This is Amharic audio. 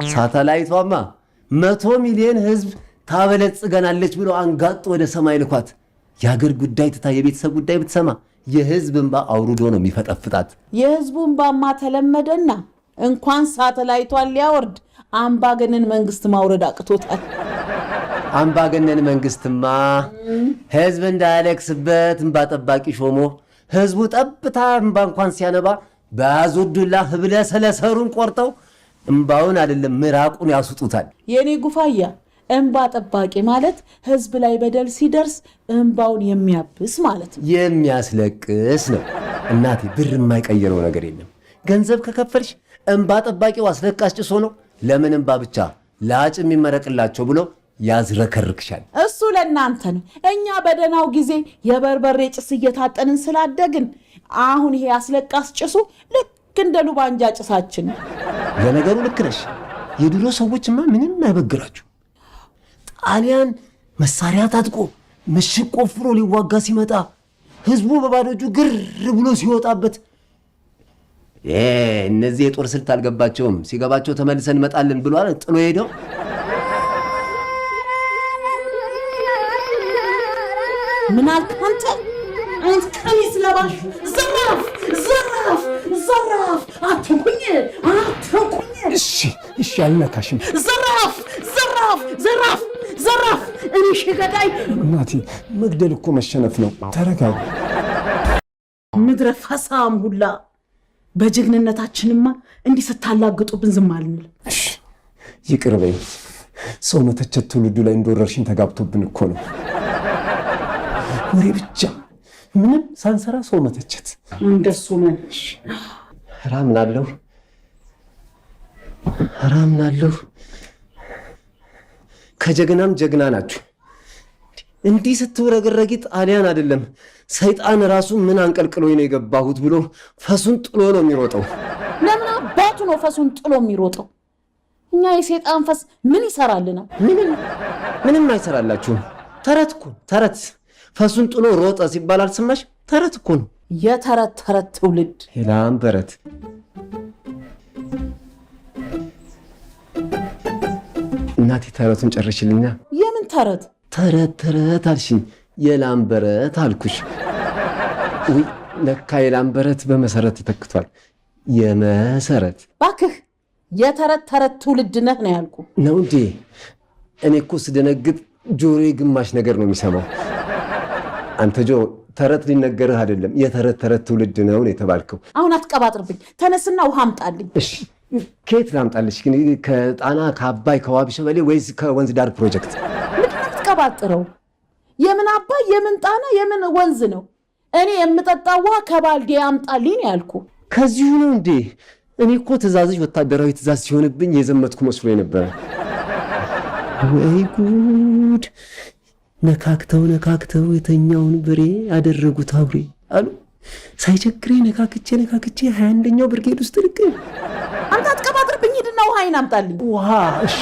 ሳተላይቷማ 100 ሚሊዮን ህዝብ ታበለጽገናለች ብሎ አንጋጥ ወደ ሰማይ ልኳት የሀገር ጉዳይ ትታ የቤተሰብ ጉዳይ ብትሰማ የህዝብ እንባ አውርዶ ነው የሚፈጠፍጣት። የህዝቡ እንባማ ተለመደና እንኳን ሳተላይቷን ሊያወርድ አምባገነን መንግስት ማውረድ አቅቶታል። አምባገነን መንግስትማ ህዝብ እንዳያለቅስበት እንባ ጠባቂ ሾሞ ህዝቡ ጠብታ እንባ እንኳን ሲያነባ በአዙዱላ ህብለ ሰለሰሩን ቆርጠው እንባውን አይደለም ምራቁን ያስጡታል። የኔ ጉፋያ እንባ ጠባቂ ማለት ህዝብ ላይ በደል ሲደርስ እንባውን የሚያብስ ማለት ነው፣ የሚያስለቅስ ነው። እናቴ ብር የማይቀየረው ነገር የለም። ገንዘብ ከከፈልሽ እንባ ጠባቂው አስለቃሽ ጭሶ ነው። ለምን እንባ ብቻ ላጭ የሚመረቅላቸው ብሎ ያዝረከርክሻል። እሱ ለእናንተ ነው። እኛ በደናው ጊዜ የበርበሬ ጭስ እየታጠንን ስላደግን አሁን ይሄ አስለቃስ ጭሱ ልክ እንደ ሉባንጃ ጭሳችን። ለነገሩ ልክ ነሽ። የድሮ ሰዎችማ ምንም አይበግራችሁ። ጣሊያን መሳሪያ ታጥቆ ምሽግ ቆፍሮ ሊዋጋ ሲመጣ ህዝቡ በባዶ እጁ ግር ብሎ ሲወጣበት እነዚህ የጦር ስልት አልገባቸውም፣ ሲገባቸው ተመልሰን እንመጣለን ብሏል ጥሎ ሄደው። ምን አልክ አንተ? አንተ ቀሚስ ለባሽ ዘራፍ ዘራፍ ዘራፍ! አትንኩኝ አትንኩኝ! እሺ አልነካሽም። ዘራፍ ዘራፍ ዘራፍ ዘራፍ! እኔ ገዳይ። እናቴ መግደል እኮ መሸነፍ ነው። ተረጋጉ። ምድረ ፈሳም ሁላ በጀግንነታችንማ እንዲህ ስታላግጡብን ዝም አልንል። እሺ ይቅር በይ። ሰው መተቸት ትውልዱ ላይ እንደወረርሽኝ ተጋብቶብን እኮ ነው። ወሬ ብቻ ምንም ሳንሰራ ሰው መተቸት እንደሱ መንሽ ራምናለሁ። ከጀግናም ጀግና ናችሁ። እንዲህ ስትውረገረጊ ጣሊያን አይደለም ሰይጣን ራሱ ምን አንቀልቅሎኝ ነው የገባሁት ብሎ ፈሱን ጥሎ ነው የሚሮጠው። ለምን አባቱ ነው ፈሱን ጥሎ የሚሮጠው? እኛ የሰይጣን ፈስ ምን ይሰራልና? ምንም አይሰራላችሁም። ተረት እኮ ተረት። ፈሱን ጥሎ ሮጠ ሲባል አልሰማሽ? ተረት እኮ ነው። የተረት ተረት ትውልድ ሄላም በረት። እናቴ ተረቱን ጨርሽልኛ። የምን ተረት? ተረት አልሽኝ። የላም በረት አልኩሽ። ወይ ለካ የላም በረት በመሰረት ተተክቷል። የመሰረት ባክህ የተረት ተረት ትውልድ ነህ ነው ያልኩ ነው እንዴ? እኔ እኮ ስደነግጥ ጆሮዬ ግማሽ ነገር ነው የሚሰማው። አንተ ጆ ተረት ሊነገርህ አይደለም የተረት ተረት ትውልድ ነው የተባልከው። አሁን አትቀባጥርብኝ። ተነስና ውሃ አምጣልኝ። እሺ ከየት ላምጣልሽ ግን? ከጣና ከአባይ ከዋቢ ሸበሌ ወይስ ከወንዝ ዳር ፕሮጀክት? ምንድን ነው የምትቀባጥረው? የምን አባይ የምን ጣና የምን ወንዝ ነው? እኔ የምጠጣው ውሃ ከባልዲ አምጣልኝ ያልኩ። ከዚሁ ነው እንዴ? እኔ እኮ ትእዛዝሽ ወታደራዊ ትእዛዝ ሲሆንብኝ የዘመትኩ መስሎ ነበረ። ወይ ጉድ! ነካክተው የተኛውን በሬ ያደረጉት አውሬ አሉ። ሳይቸግረኝ ነካክቼ 21ኛው ብርጌድ ውስጥ ልክ። አንተ አትቀባጥርብኝ። ሂድና ውሃ አምጣልኝ። ውሃ? እሺ